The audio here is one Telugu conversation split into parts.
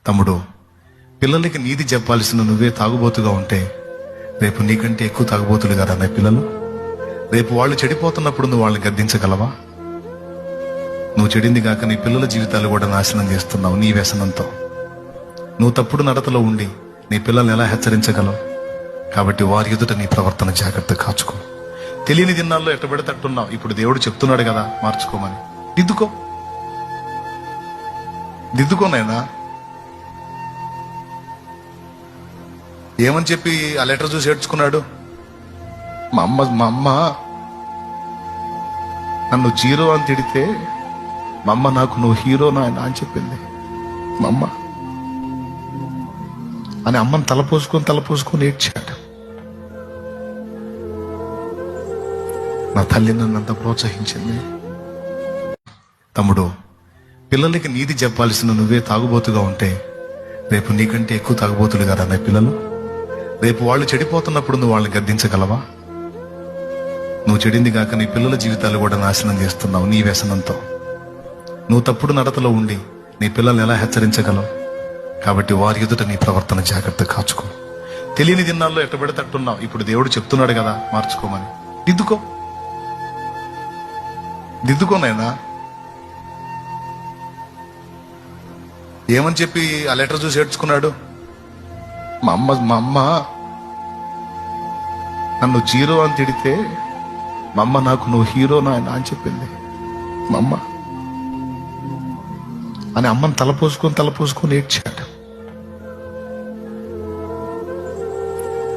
తమ్ముడు, పిల్లలకి నీతి చెప్పాల్సిన నువ్వే తాగుబోతుగా ఉంటే రేపు నీకంటే ఎక్కువ తాగుబోతులు కదా నా పిల్లలు. రేపు వాళ్ళు చెడిపోతున్నప్పుడు నువ్వు వాళ్ళని గద్దించగలవా? నువ్వు చెడింది కాక నీ పిల్లల జీవితాలు కూడా నాశనం చేస్తున్నావు నీ వ్యసనంతో. నువ్వు తప్పుడు నడతలో ఉండి నీ పిల్లల్ని ఎలా హెచ్చరించగలవు? కాబట్టి వారి ఎదుట నీ ప్రవర్తన జాగ్రత్తగా కాచుకో. తెలియని దినాల్లో ఎట్టబెడతట్టున్నావు. ఇప్పుడు దేవుడు చెప్తున్నాడు కదా మార్చుకోమని. దిద్దుకోనైనా ఏమని చెప్పి ఆ లెటర్ చూసి ఏడ్చుకున్నాడు? మా అమ్మ నన్ను జీరో అని తిడితే మా అమ్మ నాకు నువ్వు హీరో నాయన అని చెప్పింది. మా అమ్మ అని అమ్మని తలపోసుకొని ఏడ్చాడు. నా తల్లి నన్నంత ప్రోత్సహించింది. తమ్ముడు, పిల్లలకి నీతి చెప్పాల్సిన నువ్వే తాగుబోతుగా ఉంటే రేపు నీకంటే ఎక్కువ తాగుబోతులు కదా నా పిల్లలు. రేపు వాళ్ళు చెడిపోతున్నప్పుడు నువ్వు వాళ్ళని గద్దించగలవా? నువ్వు చెడింది కాక నీ పిల్లల జీవితాలు కూడా నాశనం చేస్తున్నావు నీ వ్యసనంతో. నువ్వు తప్పుడు నడతలో ఉండి నీ పిల్లల్ని ఎలా హెచ్చరించగలవు? కాబట్టి వారి ఎదుట నీ ప్రవర్తన జాగ్రత్తగా కాచుకో. తెలియని దినాల్లో ఎట్టబెడతట్టున్నావు. ఇప్పుడు దేవుడు చెప్తున్నాడు కదా మార్చుకోమని. దిద్దుకోనైనా ఏమని చెప్పి ఆ లెటర్ చూసి ఏడ్చుకున్నాడు? మా అమ్మ నన్ను జీరో అని తిడితే మా అమ్మ నాకు నువ్వు హీరో నాయన అని చెప్పింది. మా అమ్మ అని అమ్మని తలపోసుకొని ఏడ్చాడు.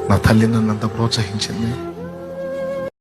నా తల్లి నన్నంత ప్రోత్సహించింది.